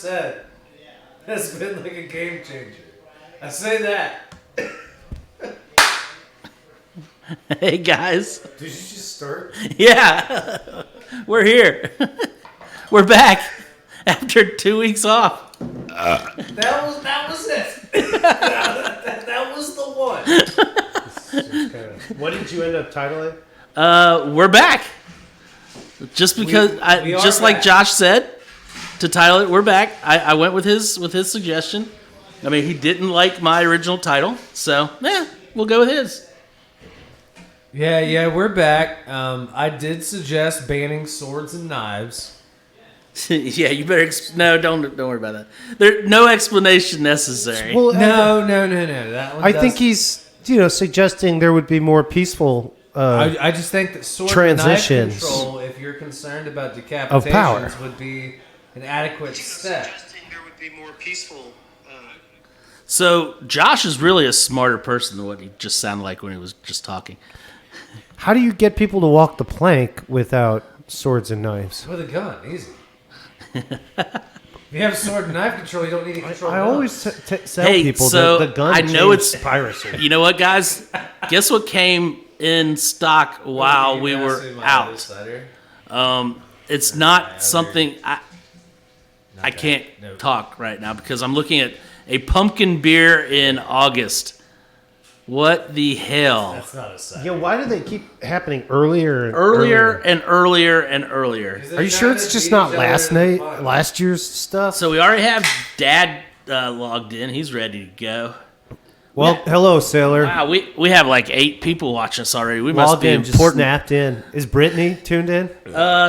said has been like a game changer. I say that. Hey, guys. Did you just start? Yeah. We're here. We're back after 2 weeks off. That was it. that was the one. What did you end up titling? We're back. Just because, we just are like back. Josh said, to title it, we're back. I went with his suggestion. I mean, he didn't like my original title, so yeah, we'll go with his. Yeah, we're back. I did suggest banning swords and knives. Yeah, you better. No, don't worry about that. There's no explanation necessary. Well, No. That one I think he's, suggesting there would be more peaceful I just think that sword transitions and knife control, if you're concerned about of power. decapitations, would be an adequate step. there would be more peaceful. So Josh is really a smarter person than what he just sounded like when he was just talking. How do you get people to walk the plank without swords and knives? With a gun, easy. If you have sword and knife control, you don't need to control I guns. always tell Hey, people so the gun I know changed it's- piracy. You know what, guys? Guess what came in stock while we were out? It's not something I can't talk right now because I'm looking at a pumpkin beer in August. What the hell? That's not a cider. Yeah, why do they keep happening earlier and Earlier and earlier and earlier. Are you sure it's just not last year's stuff? So we already have Dad logged in. He's ready to go. Well, hello, sailor. Wow, we have like 8 people watching us already. We must Logged be in, just important. snapped in. Is Brittany tuned in?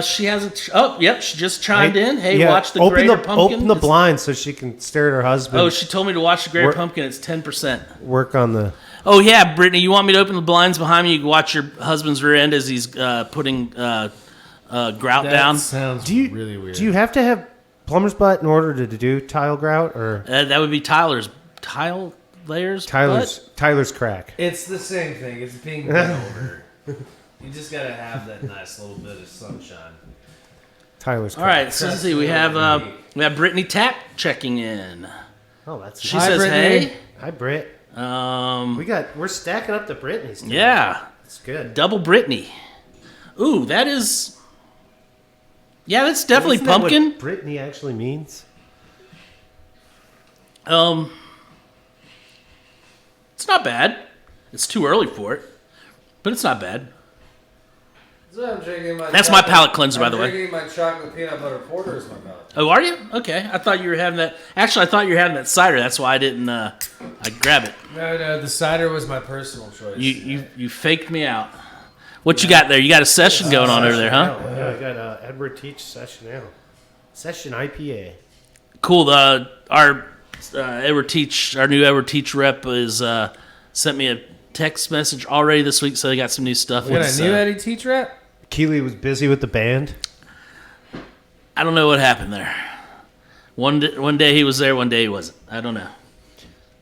She hasn't. Oh, yep, she just chimed in. Hey, yeah, watch the open Greater Pumpkin. Open the blind so she can stare at her husband. Oh, she told me to watch the Greater Work- Pumpkin. It's 10%. work on the. Oh yeah, Brittany, you want me to open the blinds behind me? You can watch your husband's rear end as he's putting grout down. Sounds really weird. Do you have to have plumber's butt in order to do tile grout or That would be Tyler's tile layers. Tyler's crack? It's the same thing. It's being done over. You just gotta have that nice little bit of sunshine. Tyler's All crack. right, so let's see. We have Brittany Tapp checking in. Oh, that's She nice. says, Brittany. "Hey." Hi, Britt. We're stacking up the Brittany's. Today. Yeah, It's good. double Brittany. Ooh, that is. Yeah, that's definitely Isn't that what pumpkin. Brittany actually means. It's not bad. It's too early for it, but it's not bad. So I'm drinking my That's my palate cleanser, by the way. I'm drinking my chocolate peanut butter porter as my palate. Oh, are you? Okay. I thought you were having that. Actually, I thought you were having that cider. That's why I didn't. I grab it. No, the cider was my personal choice. You faked me out. What you got there? You got a session going on over there, huh? Yeah, I got Edward Teach Session Ale. Session IPA. Cool. Our Edward Teach, our new Edward Teach rep, is sent me a text message already this week, so they got some new stuff. We got a new Eddie Teach rep? Keeley was busy with the band. I don't know what happened there. One day he was there, one day he wasn't. I don't know.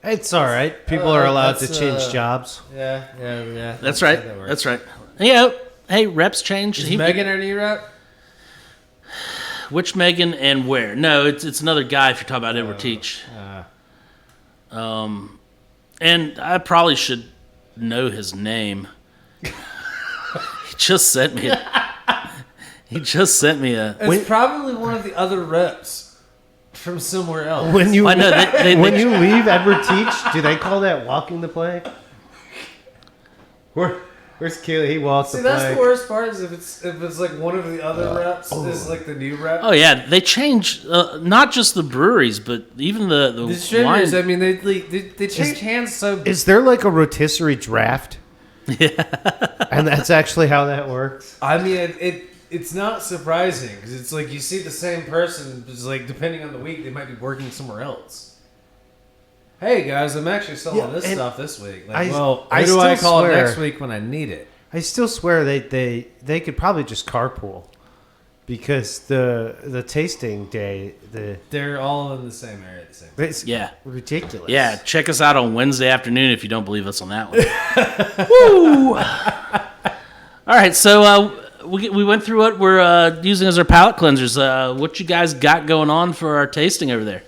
It's all right. People are allowed to change jobs. Yeah. That's right. That's right. Yeah. Hey, reps changed. Is Megan our new rep? Which Megan and where? No, it's another guy. If you're talking about Edward Teach. And I probably should know his name. He just sent me a. It's probably one of the other reps from somewhere else. When you I know, when you leave Edward Teach, do they call that walking the plank? Where's Keeley? He walks See, the that's plank. the worst part is if it's like one of the other reps is like the new rep. Oh yeah, they change not just the breweries, but even the Distributors, wine. I mean, they change hands so. Is there like a rotisserie draft? Yeah. And that's actually how that works. I mean, it's not surprising because it's like you see the same person, just like depending on the week, they might be working somewhere else. Hey guys, I'm actually selling this stuff this week. Like, who do I call next week when I need it? I still swear they could probably just carpool because the tasting day They're all in the same area at the same time. it's Yeah. ridiculous. Yeah, check us out on Wednesday afternoon if you don't believe us on that one. Woo! All right, so we went through what we're using as our palate cleansers. What you guys got going on for our tasting over there?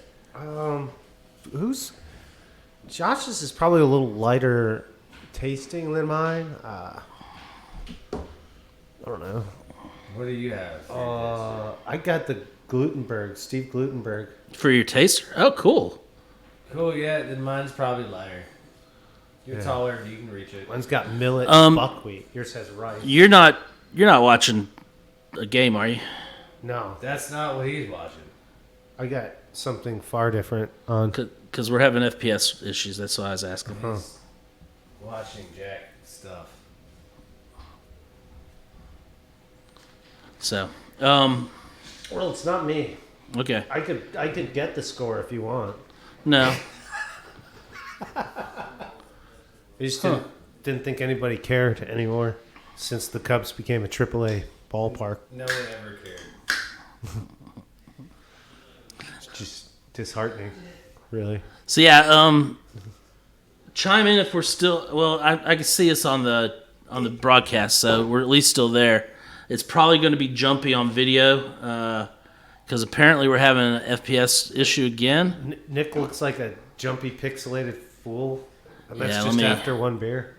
Josh's is probably a little lighter tasting than mine. I don't know. What do you have? I got the Glutenberg, Steve Glutenberg. For your taster? Oh, cool. Cool, yeah. Then mine's probably lighter. You're taller, you can reach it. Mine's got millet and buckwheat. Yours has rice. You're not watching a game, are you? No. That's not what he's watching. I got something far different on. Because we're having FPS issues. That's why I was asking. He's watching Jack stuff. So, well, it's not me. okay. I could get the score if you want. No. I just didn't think anybody cared anymore since the Cubs became a AAA ballpark. No one ever cared. It's just disheartening, really. So yeah, chime in if we're still. Well, I can see us on the broadcast, so we're at least still there. It's probably going to be jumpy on video because apparently we're having an FPS issue again. Nick looks like a jumpy, pixelated fool. And that's Yeah, just after one beer.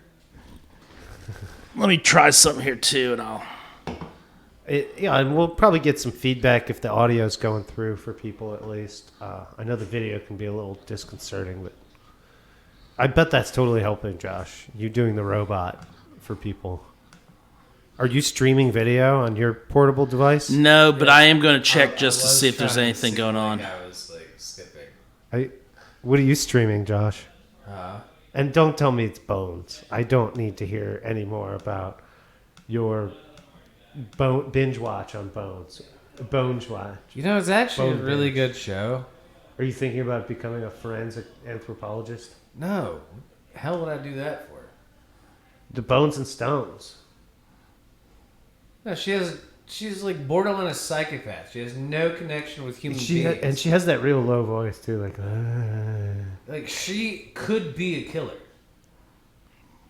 Let me try something here too, and I'll. And we'll probably get some feedback if the audio's going through for people at least. I know the video can be a little disconcerting, but I bet that's totally helping, Josh. You doing the robot for people. Are you streaming video on your portable device? No, but I am going to check just to see if there's anything going on. I was skipping. What are you streaming, Josh? Huh? And don't tell me it's Bones. I don't need to hear any more about your binge watch on Bones. Bones watch. You know, it's actually Bone a really binge. good show. Are you thinking about becoming a forensic anthropologist? No. Hell would I do that for? The Bones and Stones. No, she's like borderline a psychopath. She has no connection with human beings. And she has that real low voice too, like. Like she could be a killer.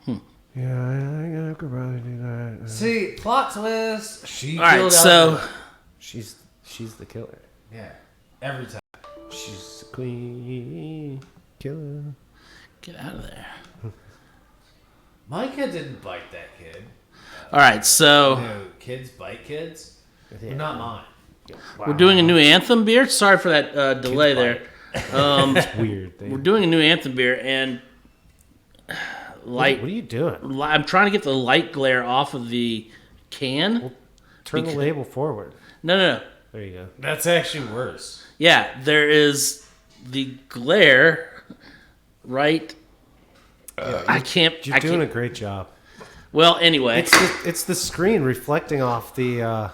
Yeah, I could probably do that. See, plot twist. She All right, killed so Albert. She's the killer. Yeah, every time. She's the queen killer. get out of there. My kid didn't bite that kid. All right, so No, kids bite kids. Yeah. But not mine. we're doing a new Anthem beer. Sorry for that delay there. It's weird. We're doing a new Anthem beer, and light. What are you doing? I'm trying to get the light glare off of the can. Turn the label forward. No. There you go. That's actually worse. Yeah, there is the glare right. I can't. You're doing a great job. Well, anyway, It's the screen reflecting off the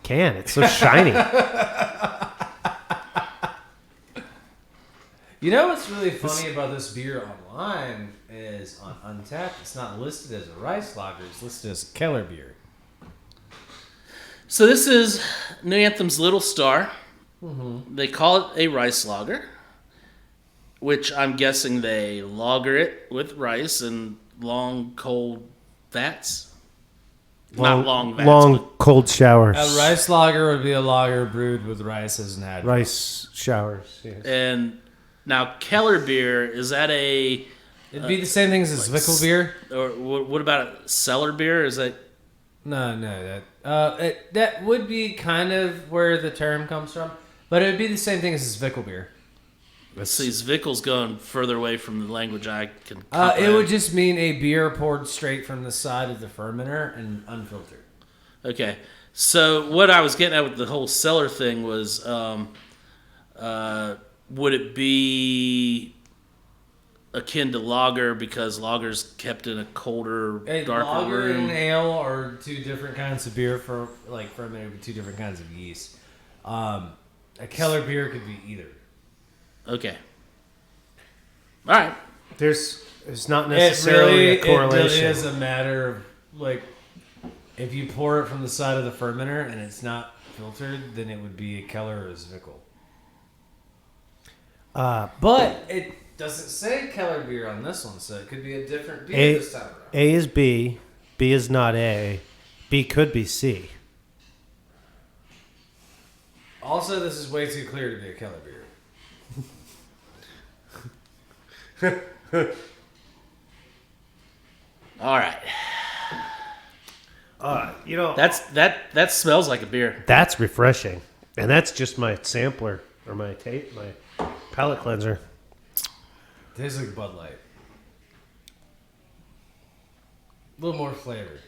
can. It's so shiny. You know what's really funny about this beer online is on Untappd, it's not listed as a rice lager, it's listed as a Keller beer. so this is New Anthem's Little Star. Mm-hmm. They call it a rice lager, which I'm guessing they lager it with rice and long cold vats. Not long vats. Long cold showers. A rice lager would be a lager brewed with rice as an adjunct. Rice showers. Yes. And now Keller beer, is that a... It'd be the same thing as a Zwickel beer. Or what about a cellar beer? Is that... No, that would be kind of where the term comes from, but it would be the same thing as a Zwickel beer. Let's see, Zwickel's going further away from the language I can It comprehend. would just mean a beer poured straight from the side of the fermenter and unfiltered. Okay, so what I was getting at with the whole cellar thing was, would it be akin to lager because lager's kept in a colder, darker lager room? and ale are two different kinds of beer fermented with two different kinds of yeast. A Keller beer could be either. Okay. All right. There's not necessarily a correlation. It really is a matter of, like, if you pour it from the side of the fermenter and it's not filtered, then it would be a Keller or a Zwickel. But it doesn't say Keller beer on this one, so it could be a different beer this time around. A is B, B is not A, B could be C. Also, this is way too clear to be a Keller beer. All right. That smells like a beer. That's refreshing, and that's just my sampler or my palate cleanser. Tastes like Bud Light. A little more flavor.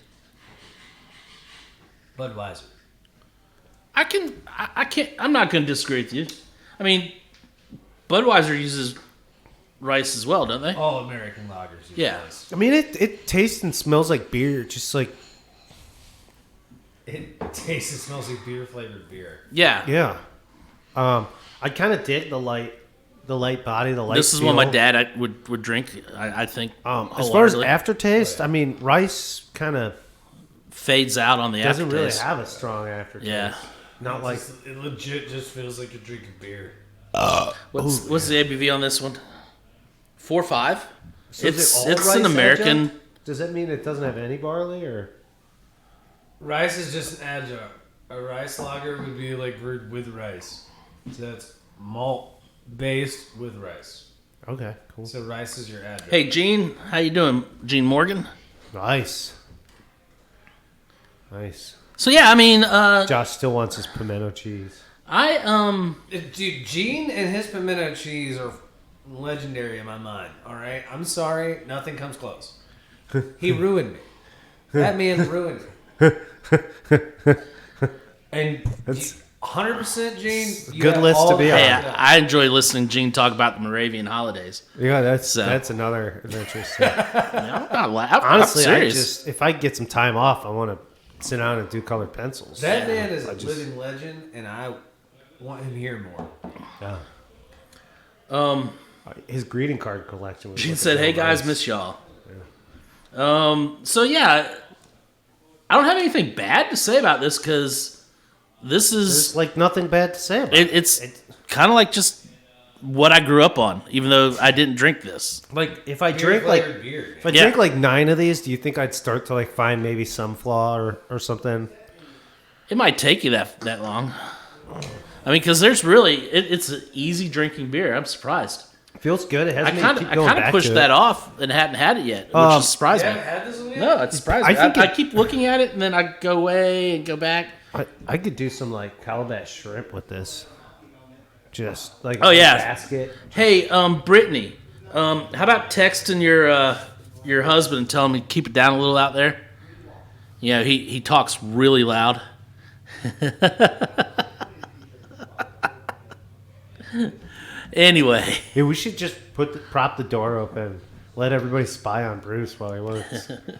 Budweiser. I'm not going to disagree with you. I mean, Budweiser uses rice as well, don't they? All American lagers use rice. I mean, it tastes and smells like beer, just like... It tastes and smells like beer-flavored beer. Yeah. Yeah. I kind of dig the light body, the light This is feel. what my dad would drink, I think. As far as aftertaste, I mean, rice kind of... fades out on the doesn't aftertaste. really have a strong aftertaste. Yeah. Not like... It legit just feels like you're drinking beer. What's the ABV on this one? 4.5. So it's rice an American. adjunct? Does that mean it doesn't have any barley, or... Rice is just an adjunct. A rice lager would be like brewed with rice. So that's malt based with rice. Okay, cool. So rice is your adjunct. Hey, Gene, how you doing? Gene Morgan? Nice. So yeah, I mean, Josh still wants his pimento cheese. Dude, Gene and his pimento cheese are legendary in my mind. All right, I'm sorry, nothing comes close. He ruined me. That man ruined me. And That's 100% Gene. good list to be on. hey, I enjoy listening to Gene talk about the Moravian holidays. Yeah, that's another interesting. I'm Honestly, serious. if I get some time off, I want to sit down and do colored pencils. That man is a living legend, and I want him here more. Yeah. His greeting card collection. Gene said, "Hey guys, miss y'all." Yeah. So yeah, I don't have anything bad to say about this because this is There's like nothing bad to say about it's kind of like just what I grew up on, even though I didn't drink this. Like if I drink like 9 of these, do you think I'd start to like find maybe some flaw or something? It might take you that long. I mean, because there's really it's an easy drinking beer. I'm surprised. Feels good. It I kind of pushed that off and hadn't had it yet, which is surprising. You haven't had this one yet? No, it's surprising. I keep looking at it and then I go away and go back. I could do some like calabash shrimp with this. Just like basket. Hey, Brittany, how about texting your husband and telling him to keep it down a little out there? You know, he talks really loud. Anyway. Hey, we should just prop the door open, let everybody spy on Bruce while he works. It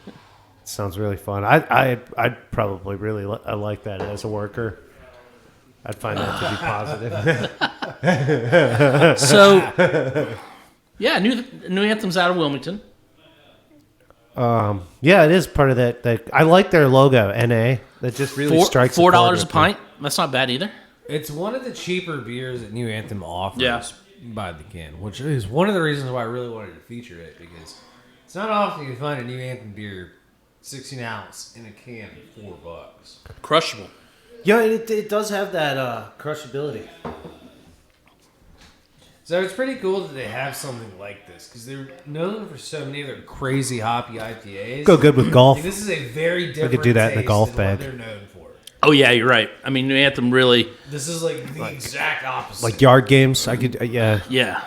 sounds really fun. I'd probably really like that as a worker. I'd find that to be positive. So, yeah, New Anthem's out of Wilmington. Yeah, it is part of that. I like their logo, NA. That just really strikes $4 a pint. That's not bad either. It's one of the cheaper beers that New Anthem offers by the can, which is one of the reasons why I really wanted to feature it, because it's not often you find a New Anthem beer 16 ounce in a can for $4. Crushable. Yeah, it does have that crushability. So it's pretty cool that they have something like this, because they're known for so many other crazy hoppy IPAs. Go good with golf. Like, this is a very different. We could do that in a golf taste bag. than what they're known for. Oh yeah, you're right. I mean, New Anthem really. This is like the exact opposite. Like yard games, I could yeah. Yeah.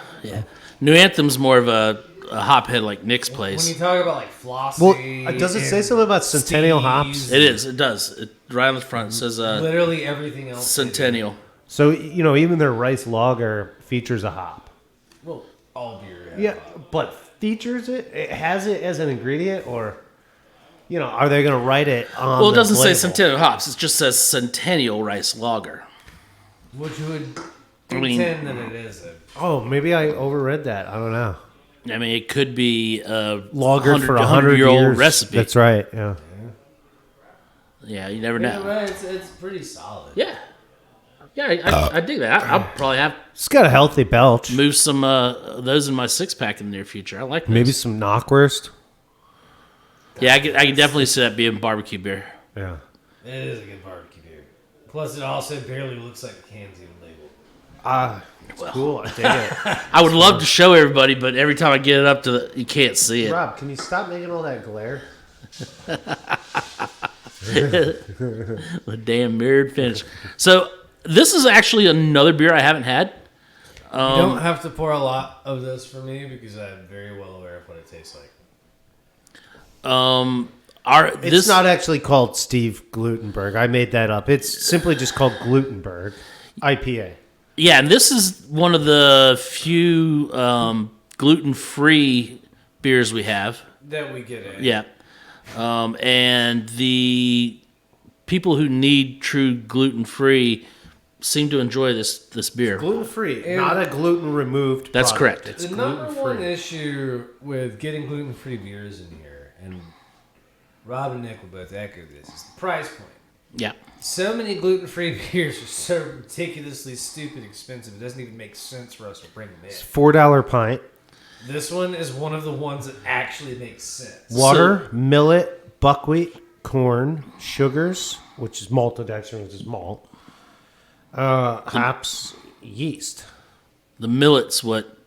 New Anthem's more of a hophead like Nick's place. When you talk about like Flossie. Well, does it say something about Centennial hops? It is. It does. Right on the front it says literally everything else. Centennial. So even their rice lager features a hop. Well, all beer. Yeah, but features it? It has it as an ingredient, or are they going to write it on? Well, it doesn't say label? Centennial hops. It just says Centennial rice lager. Which would contend that it isn't. Oh, maybe I overread that. I don't know. I mean, it could be a lager for 100-year-old years recipe. That's right. Yeah. Yeah, you never know. Right, it's pretty solid. Yeah. Yeah, I dig that. I'll probably have. It's got a healthy belch. Move some those in my 6-pack in the near future. I like those. Maybe some knockwurst. Yeah, I can definitely see that being barbecue beer. Yeah. It is a good barbecue beer. Plus, it also barely looks like the can's even labeled. It's cool. I dig it. I would love to show everybody, but every time I get it up to you can't see it. Rob, can you stop making all that glare? The damn mirrored finish. So this is actually another beer I haven't had. You don't have to pour a lot of this for me because I'm very well aware of what it tastes like. It's not actually called Steve Glutenberg. I made that up. It's simply just called Glutenberg IPA. Yeah, and this is one of the few gluten-free beers we have. That we get in. Yeah. And the people who need true gluten-free seem to enjoy this beer. Gluten-free, not a gluten-removed That's product. correct. It's the gluten-free. number one issue with getting gluten-free beers in here, and Rob and Nick will both echo this, is the price point. Yeah. So many gluten-free beers are so ridiculously stupid expensive, it doesn't even make sense for us to bring them in. It's $4 pint. This one is one of the ones that actually makes sense. Water, millet, buckwheat, corn, sugars, which is maltodextrin, which is malt. Hops, yeast. The millet's what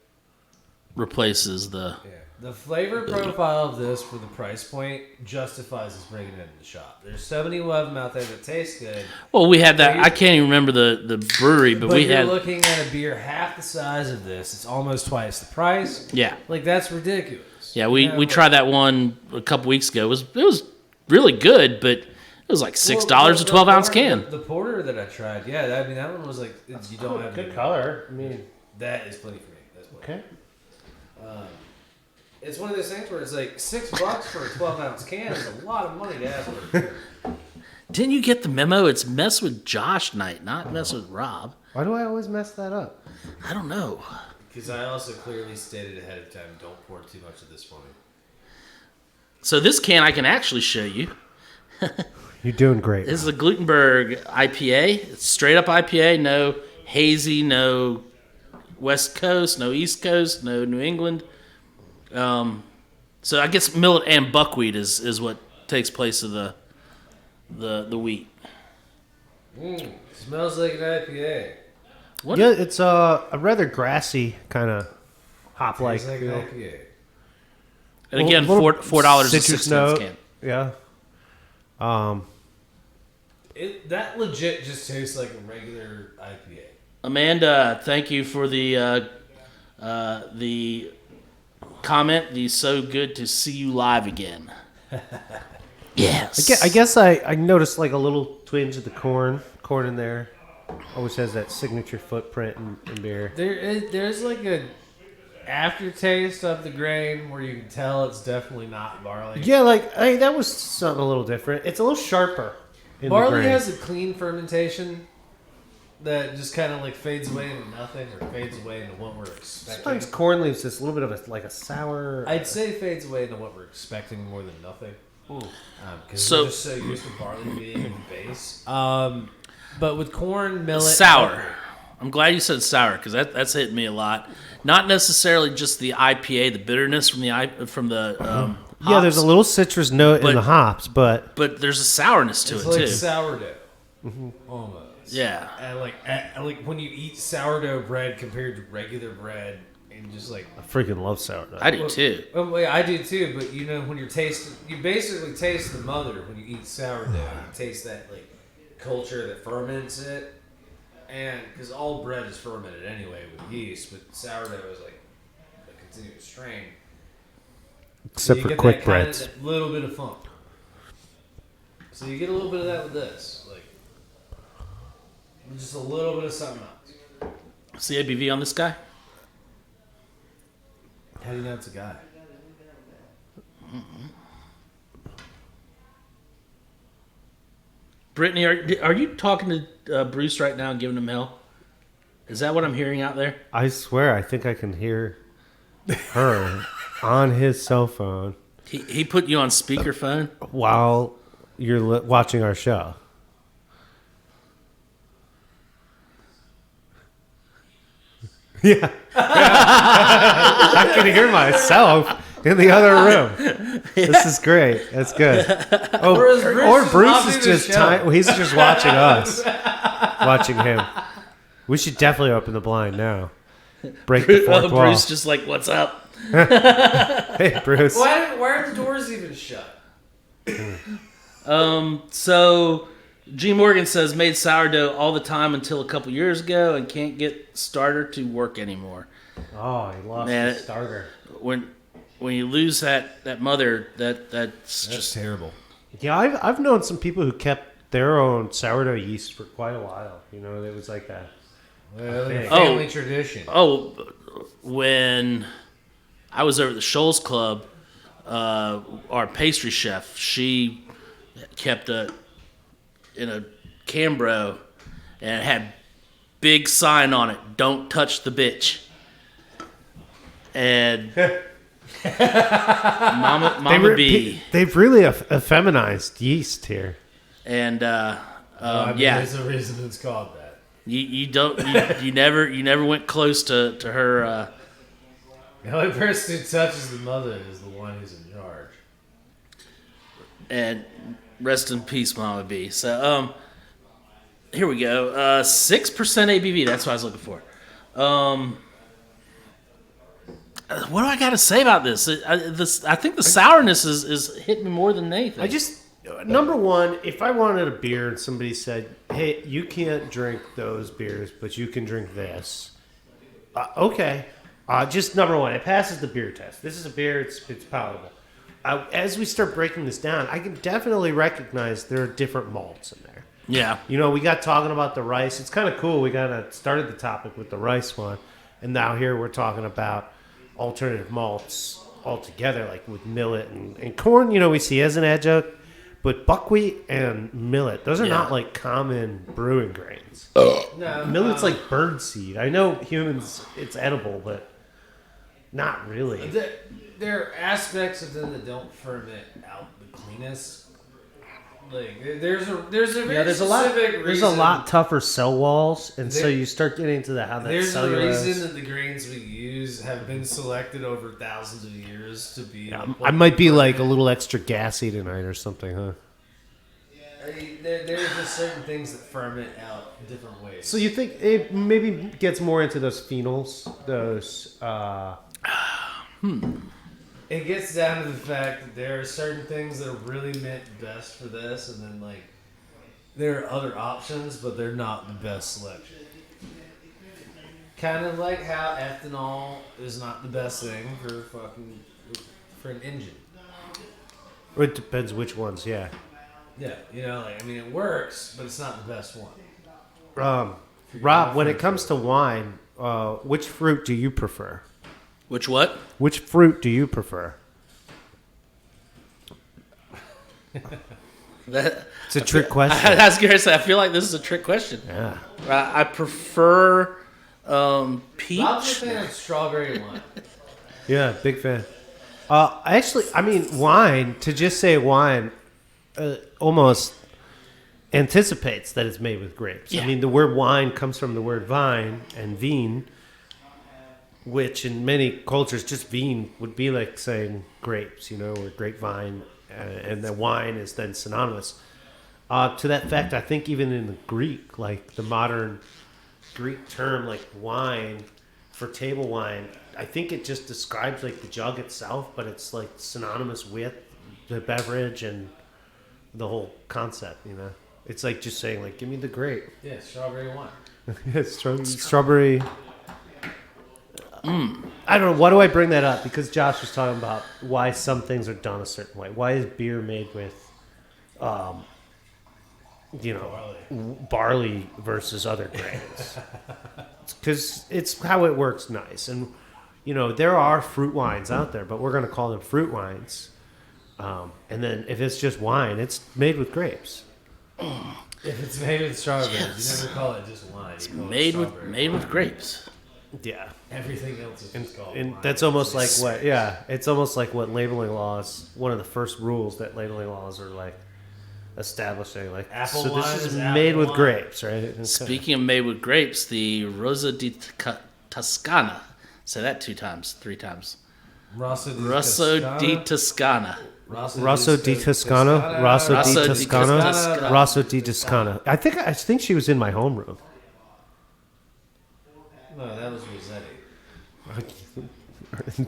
replaces the... Yeah. The flavor profile of this for the price point justifies us bringing it into the shop. There's so many of them out there that taste good. Well, we had that. I can't even remember the brewery, but we you're had... looking at a beer half the size of this. It's almost twice the price. Yeah. Like, that's ridiculous. Yeah, we tried that one a couple weeks ago. It was really good, but it was like $6 a 12-ounce can. The porter that I tried, yeah, I mean, that one was like, you don't have good color. I mean, that is plenty for me. That's plenty. Okay. It's one of those things where it's like $6 for a 12-ounce can is a lot of money to ask for. Didn't you get the memo? It's mess with Josh night, not mess with Rob. Why do I always mess that up? I don't know. Because I also clearly stated ahead of time, don't pour too much of this for me. So this can I can actually show you. You're doing great. This is a Glutenberg IPA. It's straight up IPA, no hazy, no West Coast, no East Coast, no New England. So I guess millet and buckwheat is what takes place of the wheat. Smells like an IPA. What? Yeah, it's a rather grassy kind of hop-like Tastes like feel. an IPA. And again, Little $4.60 can. Yeah. That legit just tastes like a regular IPA. Amanda, thank you for the comment. The so good to see you live again. Yes. I guess I noticed like a little twinge of the corn in there. Always has that signature footprint in beer. There's like a aftertaste of the grain where you can tell it's definitely not barley. Yeah, that was something a little different. It's a little sharper. In Barley the grain. has a clean fermentation that just kind of like fades away into nothing or fades away into what we're expecting. Sometimes corn leaves just a little bit of a sour. I'd say fades away into what we're expecting more than nothing. Because So- we're just so used to barley being the base. But with corn, millet, Sour. I'm glad you said sour because that's hitting me a lot. Not necessarily just the IPA, the bitterness from the hops, yeah, there's a little citrus note in the hops, but there's a sourness to it's it like too. sourdough, almost. Yeah. And like when you eat sourdough bread compared to regular bread, and just like I freaking love sourdough. I do too. I do too. But you know, when you're tasting, you basically taste the mother when you eat sourdough. You taste that like culture that ferments it, and because all bread is fermented anyway with yeast, but sourdough is like a continuous strain. Except so for get quick that breads. That little bit of funk. So you get a little bit of that with this, like just a little bit of something else. What's the ABV on this guy? How do you know it's a guy? Brittany, are you talking to Bruce right now and giving him hell? Is that what I'm hearing out there? I swear, I think I can hear her on his cell phone He put you on speakerphone? while you're watching our show. Yeah. I can hear myself in the other room. This is great. That's good. Oh, or Bruce is just he's just watching us, watching him. We should definitely open the blind now. Break the fourth wall. Bruce just like, what's up? Hey, Bruce. Why are the doors even shut? So G. Morgan says made sourdough all the time until a couple years ago and can't get starter to work anymore. Oh, he lost his starter. When you lose that mother, that's just terrible. Yeah, I've known some people who kept their own sourdough yeast for quite a while. You know, it was like that. Family tradition. Oh, when I was over at the Shoals Club, our pastry chef, she kept in a Cambro, and it had big sign on it, "Don't touch the bitch." And Mama B. They've really effeminized yeast here. And there's a reason it's called that. You never went close to her. The only person who touches the mother is the one who's in charge. And rest in peace, Mama B. So here we go. 6% ABV. That's what I was looking for. What do I got to say about this? I think the sourness is hitting me more than anything. Number one, if I wanted a beer and somebody said, "Hey, you can't drink those beers, but you can drink this," okay. Just number one, it passes the beer test. This is a beer; it's palatable. As we start breaking this down, I can definitely recognize there are different malts in there. Yeah, you know, we got talking about the rice. It's kind of cool. We started the topic with the rice one, and now here we're talking about alternative malts altogether, like with millet and corn. You know, we see as an adjunct. But buckwheat and millet, those are not like common brewing grains. No, Millet's like birdseed. I know humans, it's edible, but not really. There are aspects of them that don't ferment out the cleanest. Like there's a very specific reason. There's a lot tougher cell walls, and so you start getting into how that there's a cellulose. reason that the grains we use have been selected over thousands of years to be. I might be like a little extra gassy tonight or something, huh? There's just certain things that ferment out different ways. So you think it maybe gets more into those phenols, those. It gets down to the fact that there are certain things that are really meant best for this, and then like there are other options, but they're not the best selection. Kind of like how ethanol is not the best thing for an engine. It depends which ones, yeah. Yeah, you know, like I mean, it works, but it's not the best one. Rob, when it comes to wine, which fruit do you prefer? Which what? Which fruit do you prefer? It's a trick question. I was going to say, I feel like this is a trick question. Yeah. I prefer peach. Rob's a fan of strawberry wine. Yeah, big fan. Actually, I mean, wine, to just say wine almost anticipates that it's made with grapes. Yeah. I mean, the word wine comes from the word vine and vine, which in many cultures, just vine would be like saying grapes, you know, or grapevine, and the wine is then synonymous. To that fact, I think even in the Greek, like the modern Greek term, like wine for table wine, I think it just describes like the jug itself, but it's like synonymous with the beverage and the whole concept, you know. It's like just saying, like, give me the grape. Yeah, strawberry wine. Yeah, strawberry. I don't know. Why do I bring that up? Because Josh was talking about why some things are done a certain way. Why is beer made with, barley versus other grains? Because it's how it works nice. And, you know, there are fruit wines out there, but we're going to call them fruit wines. And then if it's just wine, it's made with grapes. If it's made with strawberries, you never call it just wine. It's made with grapes. Yeah. Everything else is just called and wine. that's almost like what, yeah, it's almost like what labeling laws, one of the first rules that labeling laws are like establishing, like, Apple so wine this is is made apple with wine. grapes, right? Okay. Speaking of made with grapes, the Rosa di Toscana. Say that 3 times. Rosso di Toscana. Rosso di Toscana. Rosso di Toscana. I think she was in my homeroom. No, that was Rossetti.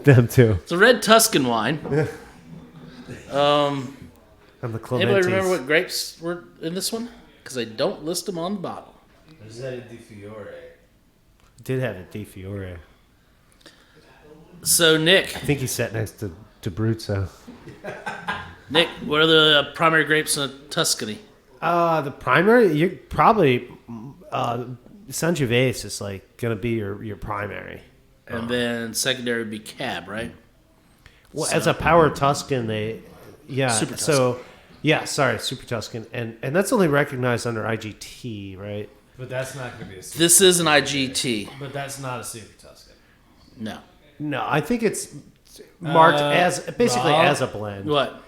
Them too. It's a red Tuscan wine. And the Clementis. Anybody remember what grapes were in this one? Because they don't list them on the bottle. Rossetti di Fiore. Did have a Di Fiore. So, Nick. I think he sat next to Bruzzo. Nick, what are the primary grapes in Tuscany? The primary, you're probably Sangiovese is like gonna be your primary, and then secondary would be Cab, right? Well, as a power Tuscan, Super Tuscan. Super Tuscan, and that's only recognized under IGT, right? But that's not gonna be a. This is an IGT. But that's not a Super Tuscan. No, I think it's marked as basically as a blend. What?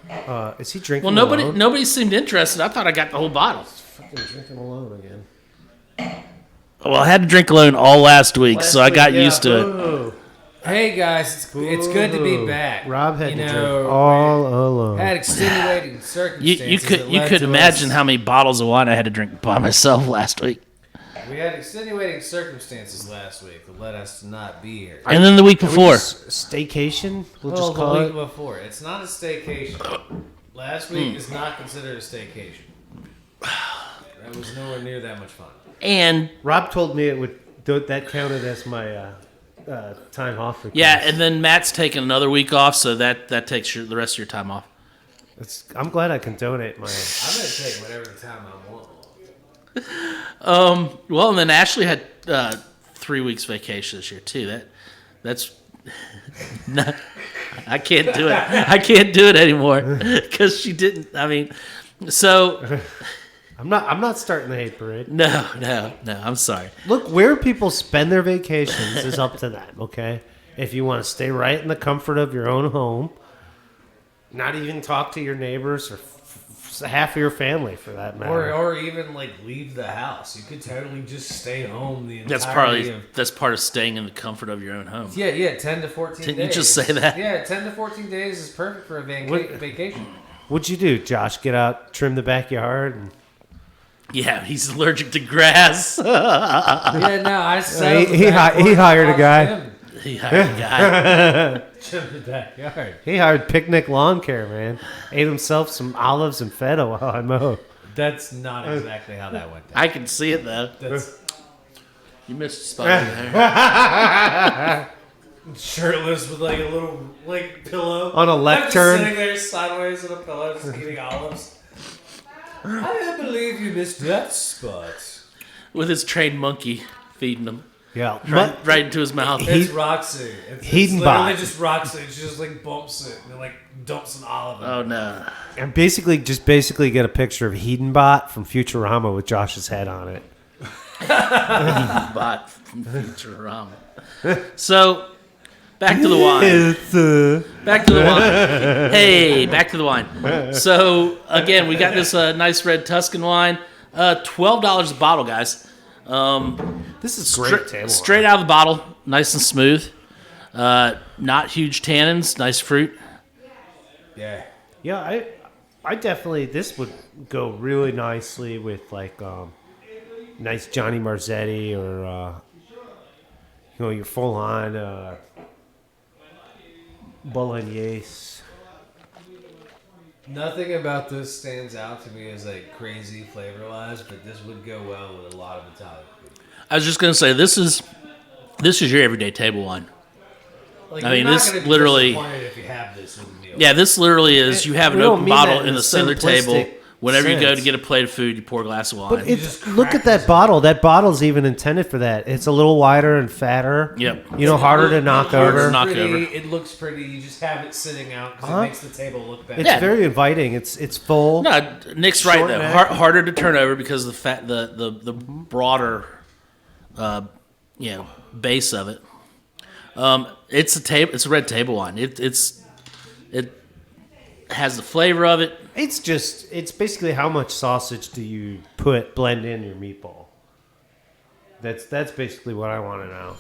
Is he drinking? Well, alone? nobody seemed interested. I thought I got the whole bottle. Fucking drinking alone again. Well, I had to drink alone all last week, so I got used to it. Hey guys, it's good to be back. Rob had to drink all alone. Had extenuating circumstances. You could imagine how many bottles of wine I had to drink by myself last week. We had extenuating circumstances last week that led us to not be here. And then the week before. Staycation? We'll just call the it. week before. It's not a staycation. Last week is not considered a staycation. That was nowhere near that much fun. And Rob told me that counted as my time off. Request. Yeah, and then Matt's taking another week off, so that takes the rest of your time off. I'm glad I can donate my. I'm going to take whatever time I want. Well, and then Ashley had 3 weeks vacation this year too. That's not, I can't do it. I can't do it anymore because she didn't. I mean, so I'm not starting the hate parade. No. I'm sorry. Look, where people spend their vacations is up to them. Okay, if you want to stay right in the comfort of your own home, not even talk to your neighbors or half of your family for that matter, or even like leave the house. You could totally just stay home the entirety. That's part of staying in the comfort of your own home. Yeah, 10 to 14 days. Didn't you just say that? Yeah, 10 to 14 days is perfect for a vacation. What'd you do, Josh? Get out, trim the backyard? Yeah, he's allergic to grass. Yeah, no, I said he hired a guy. He hired a guy. Trim the backyard. He hired Picnic Lawn Care, man. Ate himself some olives and feta while I mowed. That's not exactly how that went down. I can see it though. You missed a spot there. Shirtless with like a little pillow on a lectern, sitting there sideways on a pillow, just eating olives. I can't believe you missed that spot. With his trained monkey feeding him. Yeah, right into his mouth. It's Roxy. It's literally just Roxy. She just bumps it and dumps an olive. Oh no! And basically get a picture of Hedenbot from Futurama with Josh's head on it. Hedenbot from Futurama. So, back to the wine. Back to the wine. Hey, back to the wine. So again, we got this nice red Tuscan wine. $12 a bottle, guys. This is great. Straight out of the bottle, nice and smooth. Not huge tannins, nice fruit. Yeah. Yeah, I definitely, this would go really nicely with nice Johnny Marzetti or your full on Bolognese. Nothing about this stands out to me as crazy flavor wise, but this would go well with a lot of Italian food. I was just gonna say this is your everyday table wine. I mean, this literally. If you have this with a meal. Yeah, this literally is. You have an open bottle in the center table. Whenever you go to get a plate of food, you pour a glass of wine. But look at that bottle. That bottle's even intended for that. It's a little wider and fatter. Yep. Harder to knock over. It looks pretty. You just have it sitting out because it makes the table look better. It's very inviting. It's full. No, Nick's right though. Harder to turn over because of the broader, base of it. It's a red table wine. It has the flavor of it. It's basically how much sausage do you blend in your meatball. That's basically what I want to know.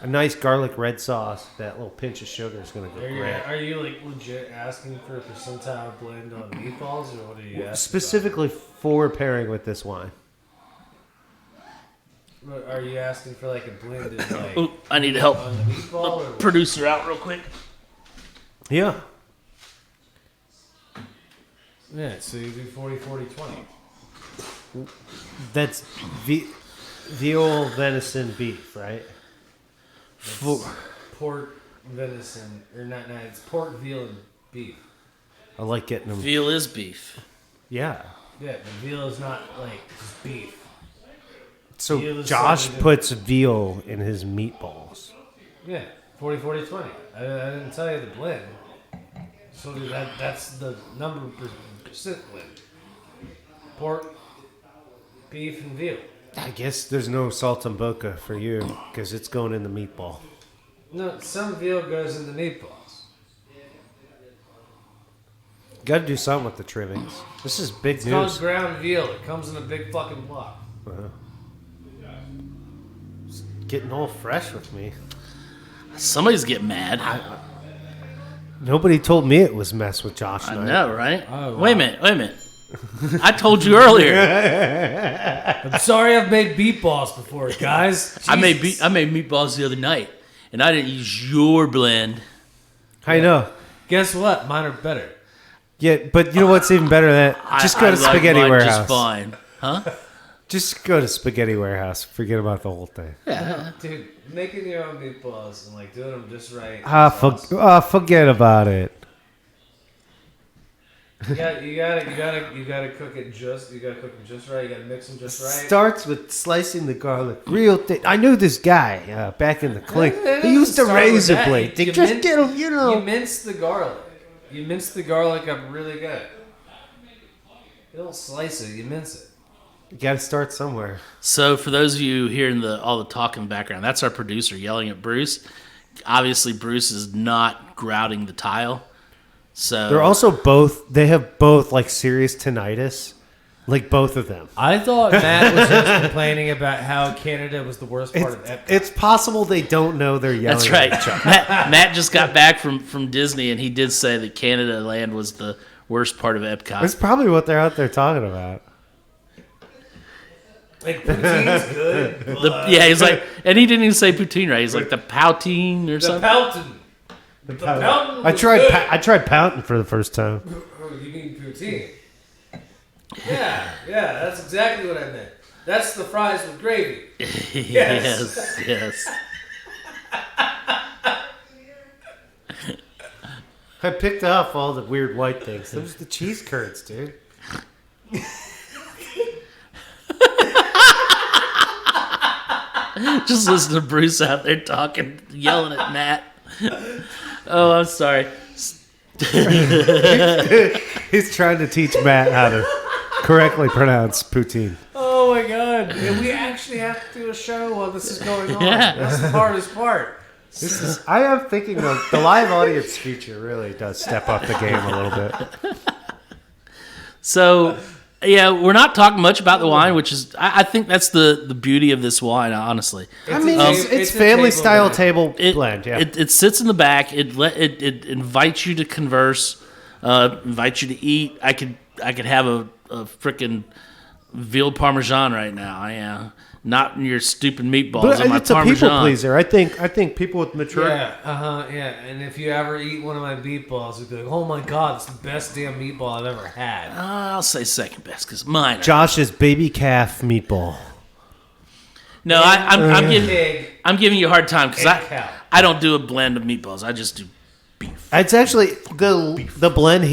A nice garlic red sauce. That little pinch of sugar is going to go great. Are you like legit asking for a percentile blend on meatballs, or what are you asking? Specifically for pairing with this wine. Are you asking for like a blended like? Ooh, I need to help on the meatball, the producer out real quick. Yeah. Yeah, so you do 40, 40, 20. That's veal, venison, beef, right? Pork, venison, or not, it's pork, veal, and beef. I like getting them. Veal is beef. Yeah. Yeah, the veal is not like just beef. So Josh puts veal in his meatballs. Yeah, 40, 40, 20. I didn't tell you the blend. So that's the number percent blend. Pork, beef, and veal. I guess there's no saltimbocca for you because it's going in the meatball. No, some veal goes in the meatballs. Got to do something with the trimmings. This is big It's news. called ground veal. It comes in a big fucking block. It's getting all fresh with me. Somebody's getting mad. Nobody told me it was mess with Josh. I know, right? Oh, wow. Wait a minute. I told you earlier. I'm sorry I've made meatballs before, guys. I made meatballs the other night, and I didn't use your blend. I know. Guess what? Mine are better. Yeah, but you know what's even better than that? Just go to like Spaghetti mine Warehouse. Just fine, huh? Just go to Spaghetti Warehouse. Forget about the whole thing. Yeah, Dude, making your own meatballs and like doing them just right. Forget about it. You gotta cook it just. You gotta cook them just right. You gotta mix them just right. Starts with slicing the garlic real thick. I knew this guy back in the clink. He used a razor blade. They just get him, you know. You mince the garlic. You mince the garlic up really good. You don't slice it. You mince it. You got to start somewhere. So for those of you hearing all the talk in the background, that's our producer yelling at Bruce. Obviously, Bruce is not grouting the tile. So They're also both. They have both like serious tinnitus. Like both of them. I thought Matt was just complaining about how Canada was the worst part of Epcot. It's possible they don't know they're yelling. That's right. At each other. Matt just got back from Disney, and he did say that Canada Land was the worst part of Epcot. That's probably what they're out there talking about. Like poutine's good. Yeah, he's like, and he didn't even say poutine right. He's like the poutine or something. The Pelton. I tried pouting for the first time. Oh, you mean poutine? Yeah, that's exactly what I meant. That's the fries with gravy. Yes. I picked off all the weird white things. Those are the cheese curds, dude. Just listen to Bruce out there talking, yelling at Matt. Oh, I'm sorry. He's trying to teach Matt how to correctly pronounce poutine. Oh my god! And we actually have to do a show while this is going on. Yeah. That's the hardest part. I am thinking the live audience feature really does step up the game a little bit. So, yeah, we're not talking much about the wine, which is, I think that's the beauty of this wine, honestly. It's family style table blend. Yeah, it sits in the back. It invites you to converse, invites you to eat. I could have a freaking veal parmesan right now. Yeah, not in your stupid meatballs. But on my it's parmesan. a people pleaser. I think people with mature. Yeah. And if you ever eat one of my meatballs, you'd be like, "Oh my god, it's the best damn meatball I've ever had." I'll say second best because mine. Josh's baby calf meatball. No, I'm giving you a hard time because I don't do a blend of meatballs. I just do beef. It's actually the blend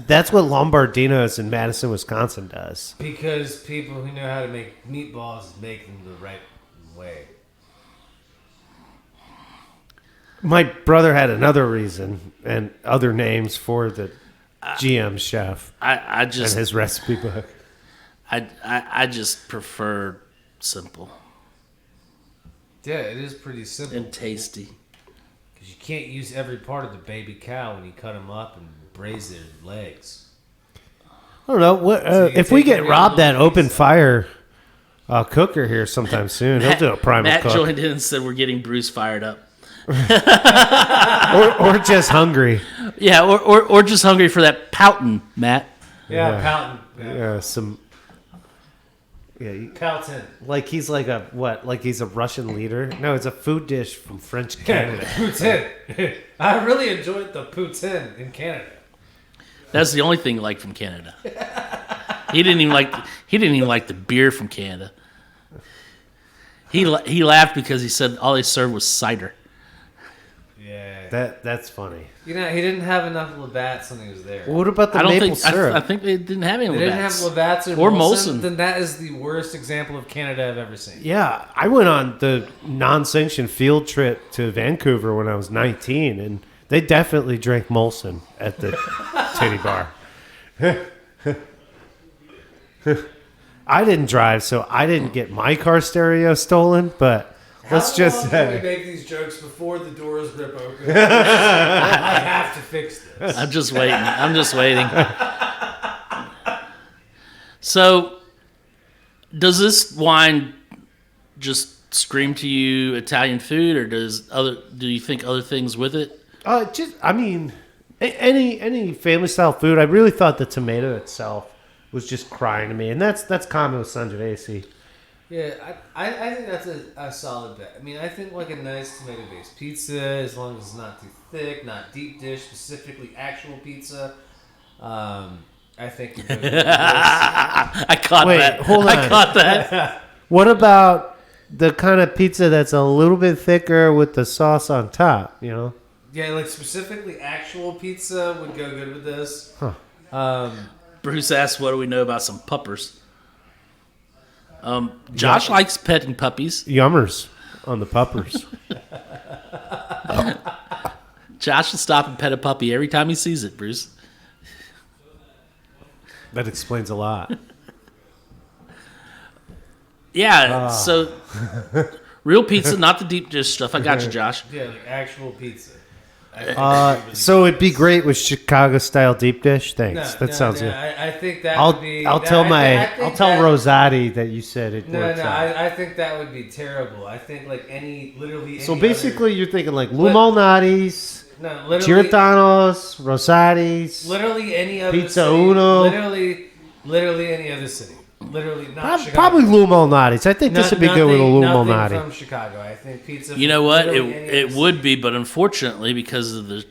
that's what Lombardino's in Madison, Wisconsin does. Because people who know how to make meatballs make them the right way. My brother had another reason and other names for the GM chef. I just and his recipe book. I just prefer simple. Yeah, it is pretty simple. And tasty. Because you can't use every part of the baby cow when you cut them up and braise their legs. I don't know. If we get robbed that open fire cooker here sometime soon. He'll do a primal Matt cook. joined in and said we're getting Bruce fired up. or just hungry. Yeah, or just hungry for that pouting, Matt. Yeah, pouting. Yeah, some. Yeah, Pouting. like he's like a what? Like he's a Russian leader? No, it's a food dish from French Canada. Poutine. I really enjoyed the poutine in Canada. That's the only thing he liked from Canada. He didn't even like the beer from Canada. He laughed because he said all they served was cider. Yeah. That's funny. He didn't have enough Labatt's when he was there. What about the maple syrup? I think they didn't have any They Labatt's. didn't have Labatt's Or Molson. Then that is the worst example of Canada I've ever seen. Yeah, I went on the non-sanctioned field trip to Vancouver when I was 19, and they definitely drank Molson at the titty bar. I didn't drive, so I didn't get my car stereo stolen, but let's just How long say... can we make these jokes before the doors rip open? I have to fix this. I'm just waiting. So, does this wine just scream to you Italian food, or do you think other things with it? Any family style food. I really thought the tomato itself was just crying to me, and that's common with Sangiovese. Yeah, I think that's a solid bet. I mean, I think like a nice tomato-based pizza, as long as it's not too thick, not deep dish, specifically actual pizza. I think you're good. I caught that. Hold on. I caught that. What about the kind of pizza that's a little bit thicker with the sauce on top? You know? Yeah, like specifically actual pizza would go good with this. Huh. Bruce asked, "What do we know about some puppers?" Josh likes petting puppies. Yummers on the puppers. Josh will stop and pet a puppy every time he sees it, Bruce. That explains a lot. Yeah, so real pizza, not the deep dish stuff. I got you, Josh. Yeah, like actual pizza. So it'd be great with Chicago style deep dish. Thanks. That sounds good. I think that I'll would be. I'll tell Rosati that you said it works out. I think that would be terrible. I think like literally. So basically, you're thinking like Lou Malnati's, no, literally, Giordano's, Rosati's, literally any other Pizza city, Uno. Literally any other city. Literally not Chicago. Probably Lou Malnati's. I think this would be good with a Lou Nothing Malnati. from Chicago. I think pizza. You know what? It would be, but unfortunately, because of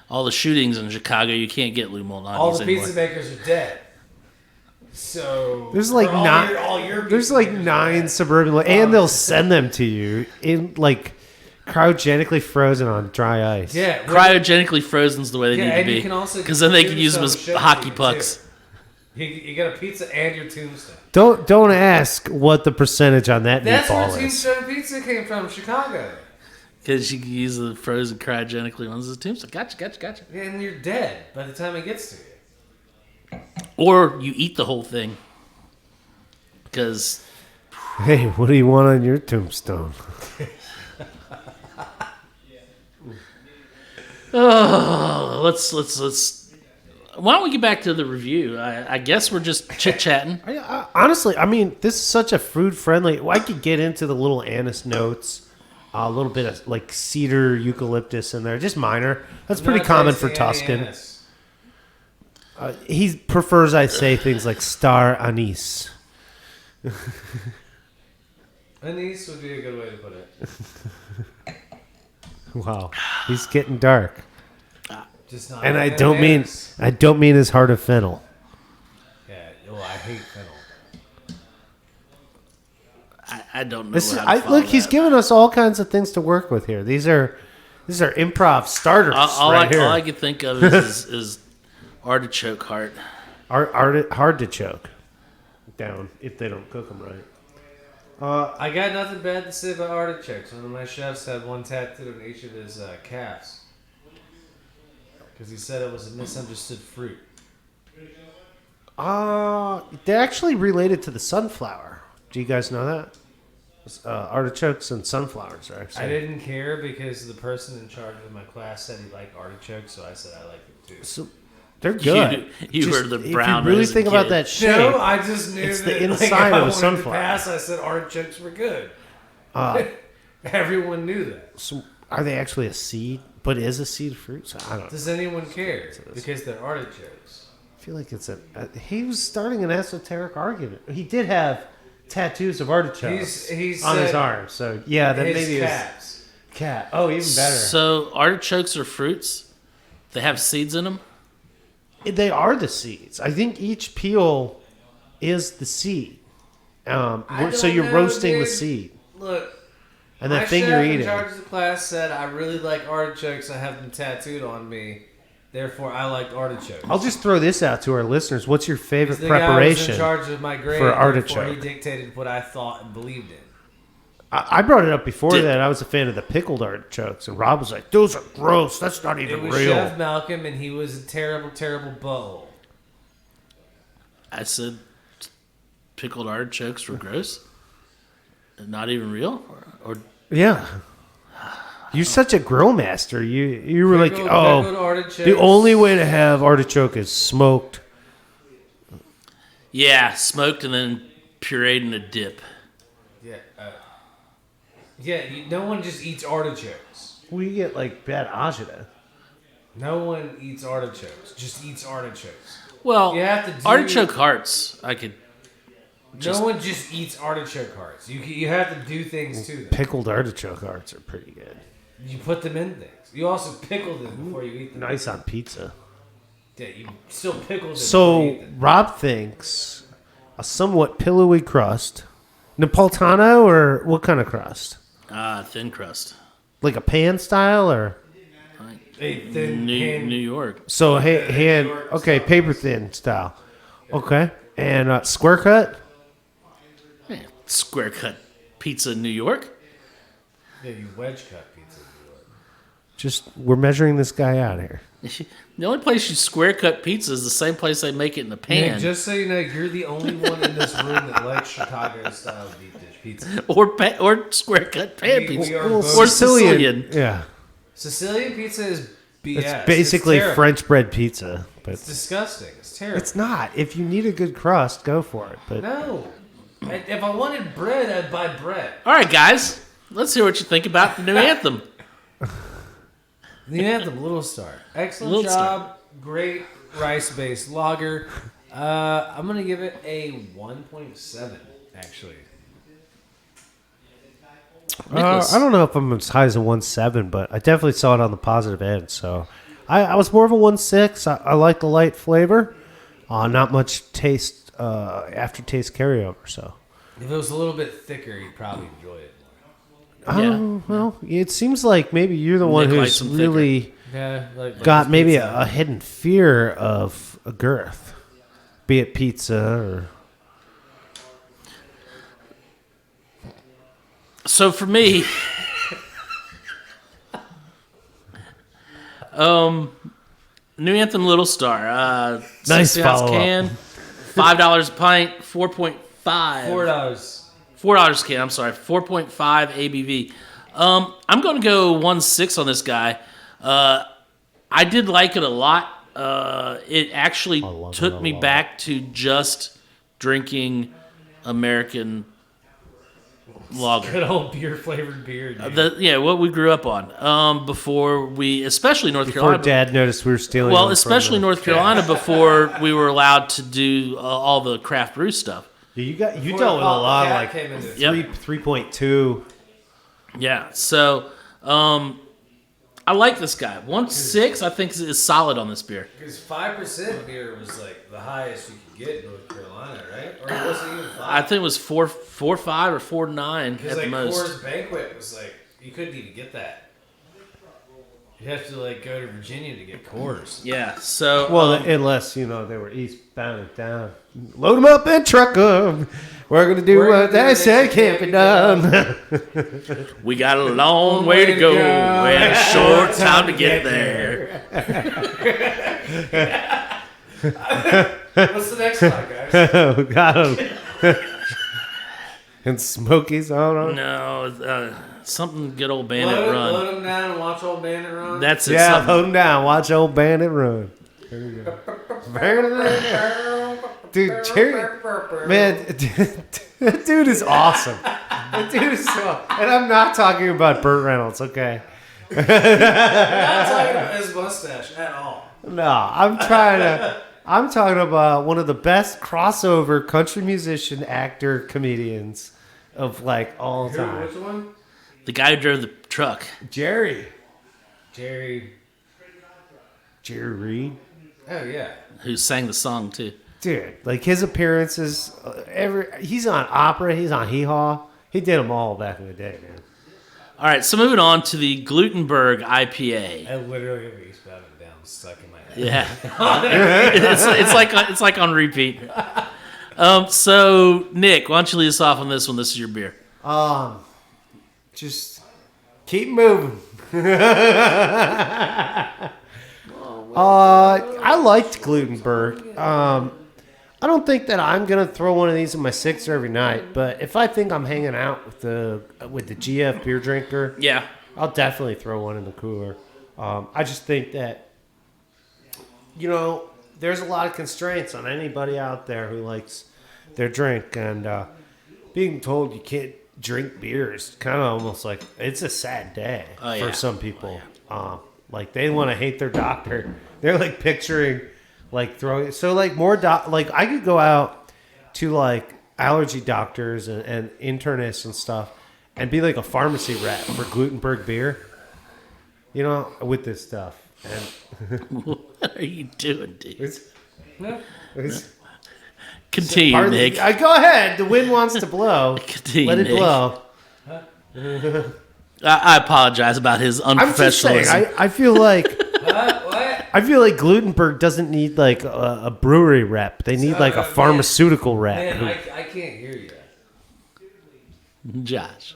all the shootings in Chicago, you can't get Lou Malnati's all the anymore. pizza makers are dead. So There's like There's like 9 suburban, and they'll send them to you in like cryogenically frozen on dry ice. Yeah, cryogenically frozen's the way they need to be. Because then they can use them as hockey pucks. You get a pizza and your tombstone. Don't ask what the percentage on that That's meatball where is. Tombstone Pizza came from, Chicago. Because you can use the frozen cryogenically ones as a tombstone. Gotcha. Yeah, and you're dead by the time it gets to you. Or you eat the whole thing. Because... Hey, what do you want on your tombstone? Oh, let's. Why don't we get back to the review? I guess we're just chit-chatting. Honestly, I mean, this is such a food-friendly... I could get into the little anise notes, a little bit of like cedar, eucalyptus in there, just minor. That's pretty common for Tuscan. He prefers I say things like star anise. Anise would be a good way to put it. Wow, he's getting dark. Just not. And I don't mean his heart of fennel. Yeah, I hate fennel. I don't know. Look, he's giving us all kinds of things to work with here. These are improv starters all right here. All I can think of is artichoke heart. Hard to choke down if they don't cook them right. I got nothing bad to say about artichokes. One of my chefs had one tattooed on each of his calves. Because he said it was a misunderstood fruit. They're actually related to the sunflower. Do you guys know that? Artichokes and sunflowers are actually. I didn't care because the person in charge of my class said he liked artichokes, so I said I liked it too. So They're good. You were the brown. If you really think about that shape, no, I just knew it's that, the inside of a sunflower. sunflower. Pass, I said artichokes were good. Everyone knew that. So are they actually a seed? But is a seed fruit? So I don't know. Does anyone care? Because they're artichokes. I feel like it's he was starting an esoteric argument. He did have tattoos of artichokes He's on his arm. So yeah, that maybe caps. Cat. Oh, even better. So artichokes are fruits. They have seeds in them. They are the seeds. I think each peel is the seed. So you're roasting the seed. Look, and the thing you're eating. My chef in charge of the class said, I really like artichokes. I have them tattooed on me. Therefore, I like artichokes. I'll just throw this out to our listeners. What's your favorite the preparation guy was in charge of my grade for artichoke? He dictated what I thought and believed in. I brought it up before that. I was a fan of the pickled artichokes, and Rob was like, "Those are gross. That's not even real." It was Chef Malcolm, and he was a terrible, terrible butthole. I said pickled artichokes were gross? Not even real? Or yeah. You're such a grill master. You were pickled like, the only way to have artichoke is smoked. Yeah, smoked and then pureed in a dip. Yeah. No one just eats artichokes. We get like bad agita. No one eats artichokes. Just eats artichokes. Well, you have to artichoke hearts, I could. No one just eats artichoke hearts. You have to do things to them. Pickled artichoke hearts are pretty good. You put them in things. You also pickle them before you eat them. Nice on pizza. Yeah, you still pickle them. So Rob thinks a somewhat pillowy crust, Napolitano, or what kind of crust? Thin crust. Like a pan style, or a thin New York. So okay, paper thin style. Okay, and square cut. Yeah, square cut pizza in New York. Yeah, you wedge cut pizza in New York. Just we're measuring this guy out here. The only place you square cut pizza is the same place they make it in the pan. Nick, just so you know, you're the only one in this room that likes Chicago style deep dish pizza. Or square cut pan pizza. Or Sicilian. Yeah. Sicilian pizza is BS. It's basically French bread pizza, but it's disgusting. It's terrible. It's not. If you need a good crust, go for it. But no. If I wanted bread, I'd buy bread. All right, guys. Let's hear what you think about the new Anthem. The Anthem, Little Star. Excellent Little job. Star. Great rice-based lager. I'm going to give it a 1.7, actually. I don't know if I'm as high as a 1.7, but I definitely saw it on the positive end. So I was more of a 1.6. I like the light flavor. Not much taste, aftertaste carryover. So if it was a little bit thicker, you'd probably enjoy it. Oh, well, it seems like maybe you're the one who's really got maybe a hidden fear of a girth, be it pizza or. So for me, New Anthem Little Star, nice follow can, $5 a pint, 4.5. $4 can. I'm sorry, 4.5 ABV. I'm going to go 1.6 on this guy. I did like it a lot. It actually took me back to just drinking American lager. Good old beer-flavored beer, dude. What we grew up on. Before we, especially North Carolina. Before Dad noticed we were stealing. Well, especially North Carolina before we were allowed to do all the craft brew stuff. You dealt with a lot of like 3.2. Yeah, so I like this guy. 1.6 I think is solid on this beer. Because 5% beer was like the highest you could get in North Carolina, right? Or was it even 5? I think it was 4.5 or 4.9 at the most. Coors Banquet was like, you couldn't even get that. You'd have to like go to Virginia to get Coors. Yeah, so unless they were eastbound and down, load them up and truck them. We're gonna do what they said can't be done. We got a long way to go and a short time to get there. What's the next one, guys? Got him. And Smokies on. No, something good old Bandit Run. Load them down and watch old Bandit Run. That's it. Yeah, load them down. Watch old Bandit Run. Dude, Jerry, man, dude is awesome. That dude is so, and I'm not talking about Burt Reynolds, okay? I'm not talking about his mustache at all. No, I'm talking about one of the best crossover country musician, actor, comedians of like all time. Which one? The guy who drove the truck. Jerry Oh Reed. yeah. Who sang the song too. Dude, like his appearances, he's on opera, he's on Hee Haw. He did them all back in the day, man. All right, so moving on to the Glutenberg IPA. I literally have Eastbound and Down stuck in my head. Yeah, it's like on repeat. So Nick, why don't you lead us off on this one? This is your beer. Just keep moving. I liked Glutenberg. I don't think that I'm gonna throw one of these in my sixer every night, but if I think I'm hanging out with the GF beer drinker, Yeah. I'll definitely throw one in the cooler. I just think that, there's a lot of constraints on anybody out there who likes their drink, and being told you can't drink beer is kind of almost like it's a sad day for some people. Like they want to hate their doctor. They're like picturing like throwing. So like like I could go out to like allergy doctors and internists and stuff and be like a pharmacy rep for Glutenberg beer, with this stuff. And What are you doing, dude? it's Continue, Nick. Go ahead. The wind wants to blow. Continue, Let it Nick. blow. I apologize about his I'm just saying. unprofessionalism. I feel like What? I feel like Glutenberg doesn't need like a brewery rep. They need like a pharmaceutical rep. Man, I can't hear you. Josh.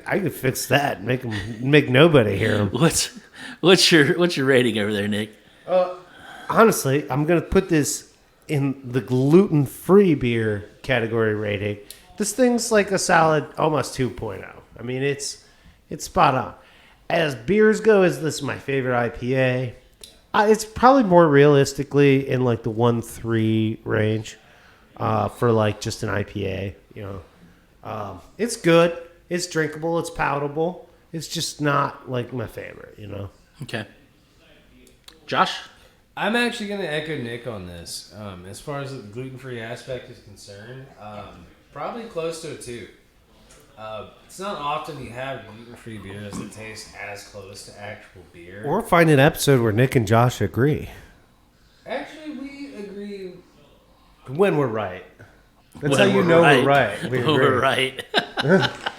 I could fix that. Make nobody hear him. What's your rating over there, Nick? Honestly, I'm gonna put this in the gluten-free beer category rating. This thing's like a solid, almost 2.0. I mean, it's spot on. As beers go, is this my favorite IPA? It's probably more realistically in like the 1.3 range for like just an IPA. It's good. It's drinkable. It's palatable. It's just not like my favorite. Okay. Josh? I'm actually going to echo Nick on this. As far as the gluten-free aspect is concerned, probably close to a 2. It's not often you have gluten-free beers that taste as close to actual beer. Or find an episode where Nick and Josh agree. Actually, we agree. When we're right. That's When how you we're know right. we're right. We agree. We're right.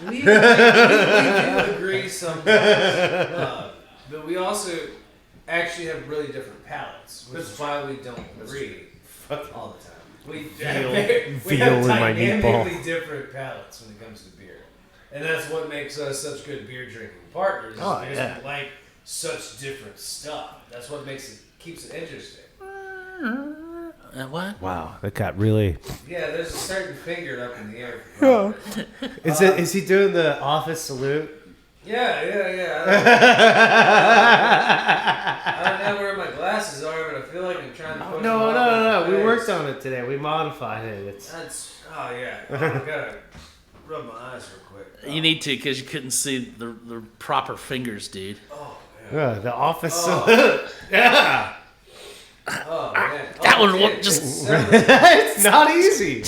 We do agree sometimes. But we also actually have really different palates, which is why we don't agree all the time. We have Veal in my dynamically meatball. different palates when it comes to beer. And that's what makes us such good beer drinking partners, because we like such different stuff. That's what keeps it interesting. What? Wow, that got really... Yeah, there's a certain finger up in the air. Is he doing the office salute? Yeah. I don't know where my glasses are, but I feel like I'm trying to push them off No. my We face. worked on it today. We modified it. Oh yeah. I gotta rub my eyes real quick. You need to, because you couldn't see the proper fingers, dude. Oh man. The office salute. Yeah. Oh man. That one man, just... It's not easy.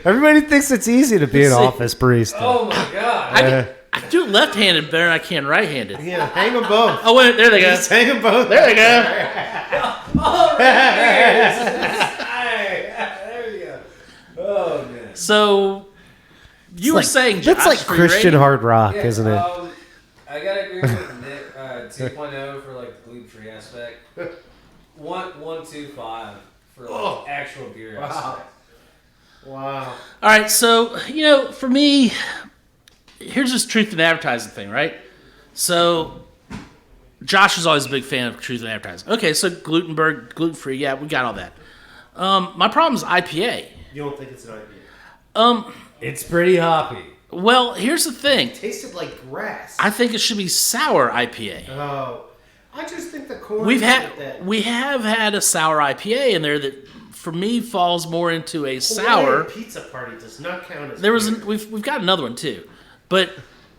Everybody thinks it's easy to be an office barista. Oh my god. I can do it left-handed better than I can right-handed. Yeah, hang them both. Oh, wait, there they go. Just hang them both. There they go. Oh, there you go. Oh man. So, you were saying, Josh, That's like for your Christian rating? hard rock, Yeah, isn't it? I gotta agree with Nick. 2.0 for like the gluten-free aspect. 1.25 for like actual beer aspect. Wow. All right, so, for me, here's this truth in advertising thing, right? So, Josh is always a big fan of truth in advertising. Okay, so Glutenberg, gluten-free, yeah, we got all that. My problem is IPA. You don't think it's an IPA? It's pretty hoppy. Well, here's the thing. Tasted like grass. I think it should be sour IPA. Oh, I just think the corn. We have had a sour IPA in there that, for me, falls more into a sour. Pizza Party does not count as. We've got another one too, but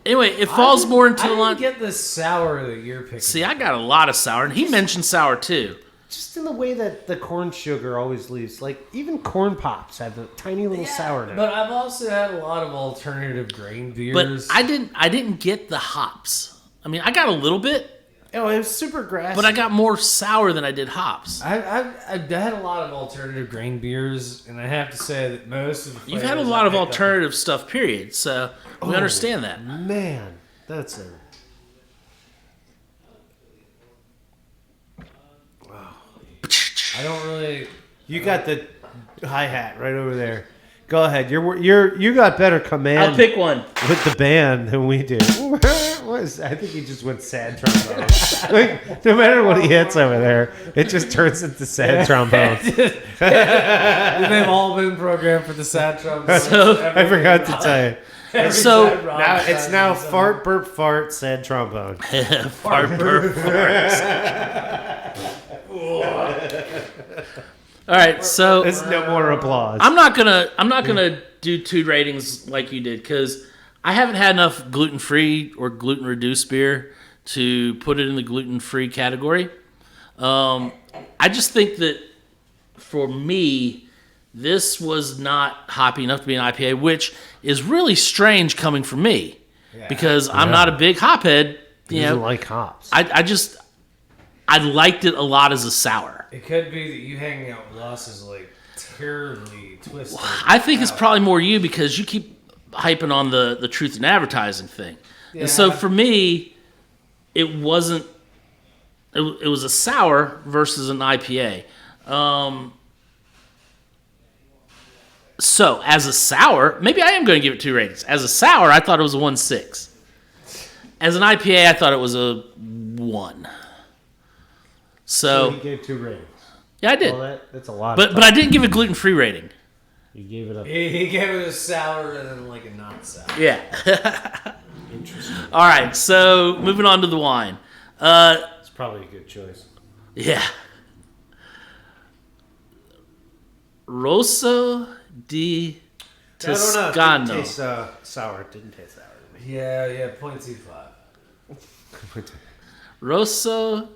anyway, it falls more into the line. I didn't get the sour that you're picking. See, I got a lot of sour, and he mentioned sour too. Just in the way that the corn sugar always leaves, like even corn pops have a tiny little sourness. But I've also had a lot of alternative grain beers. But I didn't get the hops. I mean, I got a little bit. Oh, it was super grassy. But I got more sour than I did hops. I've had a lot of alternative grain beers, and I have to say that most of the You've had a lot of alternative stuff, period. So we understand that. Man, that's a... Wow. I don't really... You got the hi-hat right over there. Go ahead. You got better command. I'll pick one with the band than we do. I think he just went sad trombone. Like, no matter what he hits over there, it just turns into sad trombone. They've all been programmed for the sad trombone. So, I forgot to tell you. So now it's now fart burp fart sad trombone. Fart burp fart. All right, so there's no more applause. I'm not gonna do 2 ratings like you did, because I haven't had enough gluten-free or gluten-reduced beer to put it in the gluten-free category. I just think that for me, this was not hoppy enough to be an IPA, which is really strange coming from me, because I'm not a big hophead. He doesn't like hops. I liked it a lot as a sour. It could be that you hanging out with us is like terribly twisted. I think it's probably more you, because you keep hyping on the truth in advertising thing. Yeah. And so for me, it wasn't. It was a sour versus an IPA. So as a sour, maybe I am going to give it 2 ratings. As a sour, I thought it was a 1.6. As an IPA, I thought it was a 1. So you gave 2 ratings. Yeah, I did. Well, that's a lot. But I didn't give it gluten-free rating. You gave it a... He gave it a sour and then like a not sour. Yeah. Interesting. All right, so moving on to the wine. It's probably a good choice. Yeah. Rosso di Toscano. It didn't taste sour. It didn't taste sour to me. Yeah, 0.25. Rosso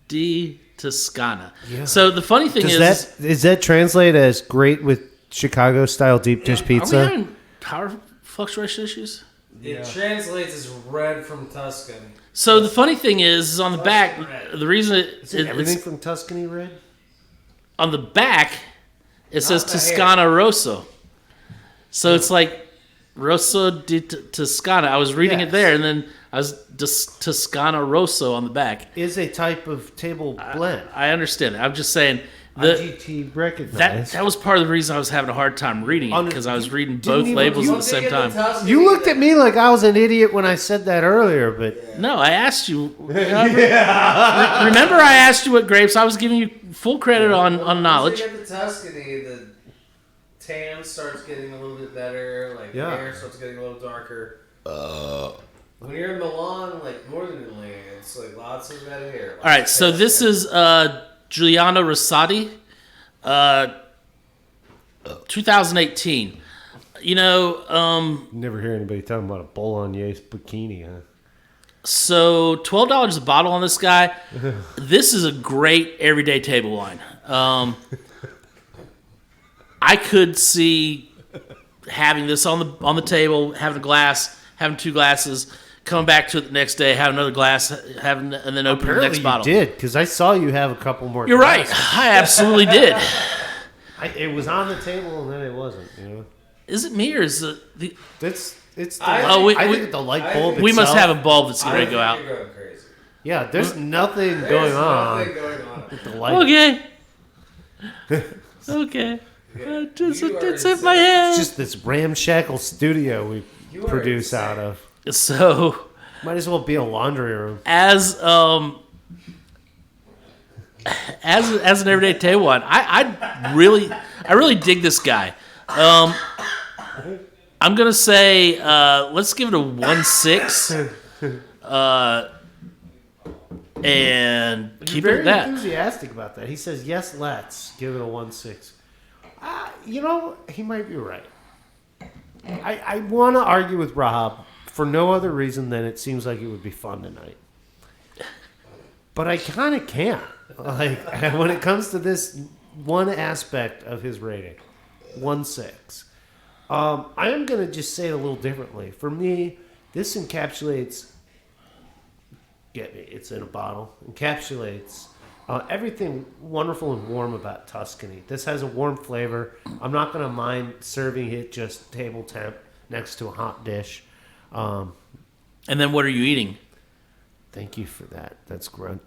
di Toscana. Yeah. So the funny thing is that translate as great with Chicago style deep dish pizza? Are we having power fluctuation issues? It translates as red from Tuscany. So the funny thing is on the back, the reason is everything from Tuscany red? On the back, it says Toscana Rosso. So it's like Rosso di Toscana. I was reading it there, and then I was Toscana Rosso on the back. Is a type of table blend. I understand that. I'm just saying. IGT recognized. That was part of the reason I was having a hard time reading it, because I was reading both labels at the same time. You looked at me like I was an idiot when I said that earlier, but... No, I asked you. Remember I asked you what grapes? I was giving you full credit on knowledge. Once you get the Tuscany, the tan starts getting a little bit better, like the hair starts getting a little darker. When you're in Milan, like Northern Italy, it's like lots of red hair. All right, so this is Giuliano Rosati, 2018. You know, never hear anybody talking about a bolognese bikini, huh? So $12 a bottle on this guy. This is a great everyday table wine. I could see having this on the table, having a glass, having 2 glasses, coming back to it the next day, have another glass, and then open the next bottle. You did, because I saw you have a couple more. You're glasses. Right. I absolutely did. It was on the table, and then it wasn't. You know. Is it me or is it the? I think the light bulb. We must have a bulb that's ready to go out. You're going crazy. Yeah, there's nothing going on with the light. Okay. Okay. It's in my head. It's just this ramshackle studio we produce out of. So might as well be a laundry room. As an everyday table wine, I really dig this guy. I'm gonna say let's give it a 1.6. and keep it very at that. enthusiastic about that. He says, yes, let's give it a 1.6. He might be right. I want to argue with Rob for no other reason than it seems like it would be fun tonight. But I kind of can't. Like, when it comes to this one aspect of his rating, 1.6. I am going to just say it a little differently. For me, this encapsulates, get me, it's in a bottle, encapsulates everything wonderful and warm about Tuscany. This has a warm flavor. I'm not going to mind serving it just table temp next to a hot dish. And then what are you eating? Thank you for that. That's great.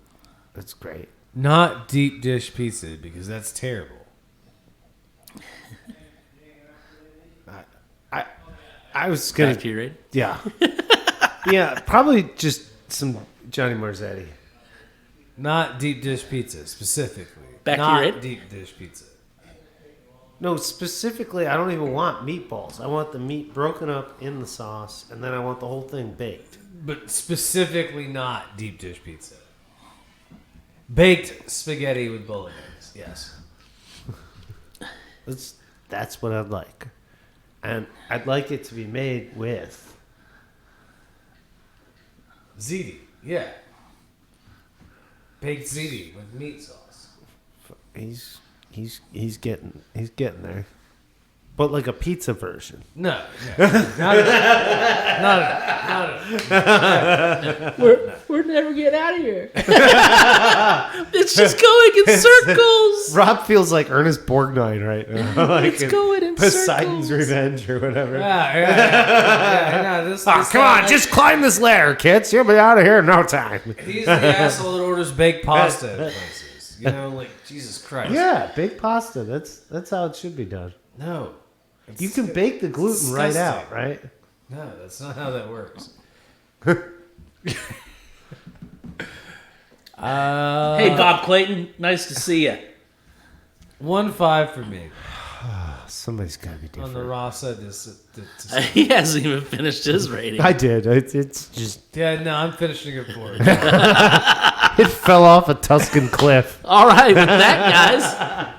That's great. Not deep dish pizza, because that's terrible. I was going Back to your rating? Yeah. Yeah, probably just some Johnny Marzetti. Not deep dish pizza, specifically. Back to Not your rating? deep dish pizza. No, specifically, I don't even want meatballs. I want the meat broken up in the sauce, and then I want the whole thing baked. But specifically not deep dish pizza. Baked spaghetti with bolognese, yes. That's what I'd like. And I'd like it to be made with ziti, yeah. Baked ziti with meat sauce. He's getting there. But like a pizza version. No, not at all. We're never getting out of here. It's just going in circles. Rob feels like Ernest Borgnine right now. Like It's going in Poseidon's circles. Revenge or whatever. Yeah, Come on, just climb this ladder, kids. You'll be out of here in no time. He's the asshole that orders baked pasta at places. You know, like, Jesus Christ. Yeah, baked pasta. That's how it should be done. No. You can bake the gluten right out, right? No, that's not how that works. Hey, Bob Clayton, nice to see you. 1.5 for me. Somebody's got to be On different. the raw side, He hasn't even finished his rating. I did. It's just... yeah, no, I'm finishing it for it. It fell off a Tuscan cliff. All right, with that, guys.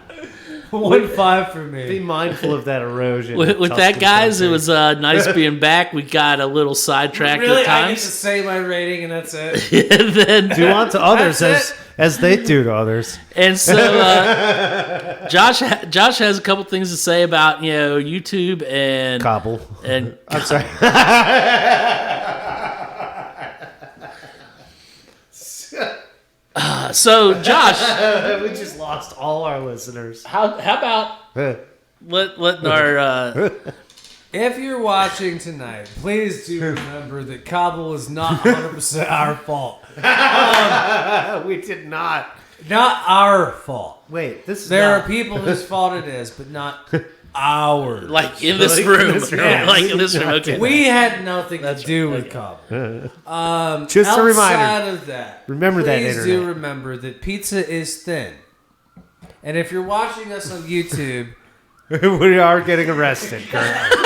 1.5 for me. Be mindful of that erosion. With that, guys, it was nice being back. We got a little sidetracked Really, at I get to times. say my rating and that's it. And then, do unto others That's as they do to others. and so Josh has a couple things to say about YouTube and Cobble. and I'm sorry. so Josh, We just lost all our listeners. how about letting our If you're watching tonight, please do remember that Cobble is not 100% our fault. We did not. Not our fault. Wait, this is There not... are people whose fault it is, but not ours. like in this Like in room, this room. Yeah, like in this room. Okay. We had nothing to do with Cobble. Just a reminder. Outside of that, Remember that, please do internet. remember that pizza is thin. And if you're watching us on YouTube, We are getting arrested currently.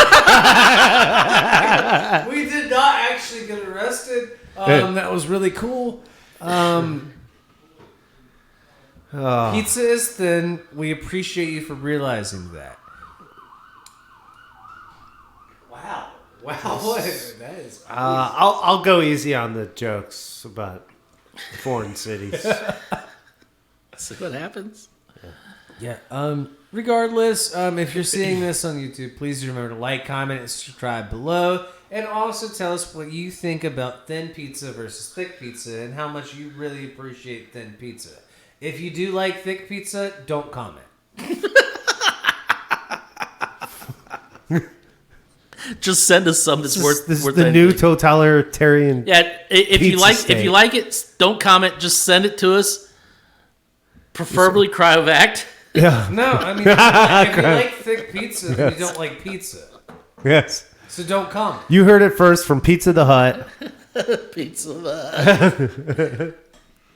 we did not actually get arrested. That was really cool. Pizza is thin. We appreciate you for realizing that. Wow. What? That is. I'll go easy on the jokes about foreign cities. See what happens. Yeah. Regardless, if you're seeing this on YouTube, please remember to like, comment, and subscribe below. And also tell us what you think about thin pizza versus thick pizza and how much you really appreciate thin pizza. If you do like thick pizza, don't comment. Just send us some that's worth. This is worth the anything. new totalitarian. Yeah, if you pizza like, state. if you like it, don't comment. Just send it to us. Preferably cryovac. Yeah. No, I mean, if you like thick pizza, then you don't like pizza. Yes. So don't comment. You heard it first from Pizza the Hut. Pizza.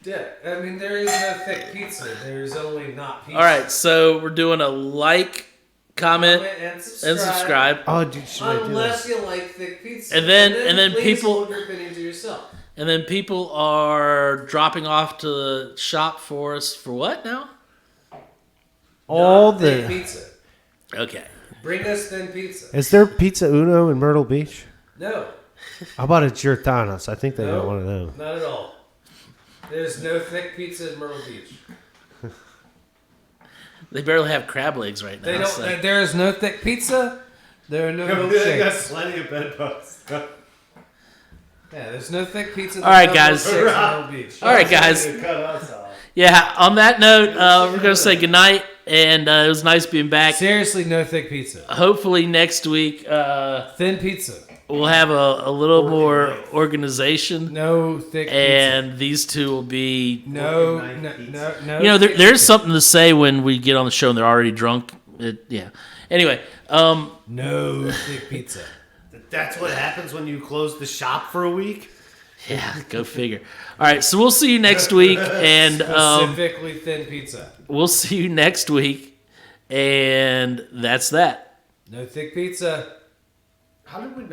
Yeah, I mean, there is no thick pizza. There's only not pizza. All right, so we're doing a like, comment, and and subscribe. Oh, dude, should I do Unless this? you like thick pizza. And then please people- hold your opinion to yourself. And then people are dropping off to the shop for us for what now? All Thin the pizza. Okay. Bring us thin pizza. Is there Pizza Uno in Myrtle Beach? No. How about a Giordano's? I think they No, don't want to know. Not at all. There's no thick pizza in Myrtle Beach. They barely have crab legs right now. They don't. so- There is no thick pizza. There are no milkshakes. plenty of bedbugs. Yeah, there's no thick pizza. All right, guys. Milkshakes in Myrtle Beach. All right, guys. Yeah, on that note, we're going to say goodnight, and it was nice being back. Seriously, no thick pizza. Hopefully next week Thin pizza. we'll have a little more organization, No thick pizza. and these two will be... No. You know, there's something to say when we get on the show and they're already drunk. Yeah. Anyway, no thick pizza. That's what happens when you close the shop for a week? yeah, go figure. All right, so we'll see you next week, and Specifically thin pizza. we'll see you next week, and that's that. No thick pizza. How did we know?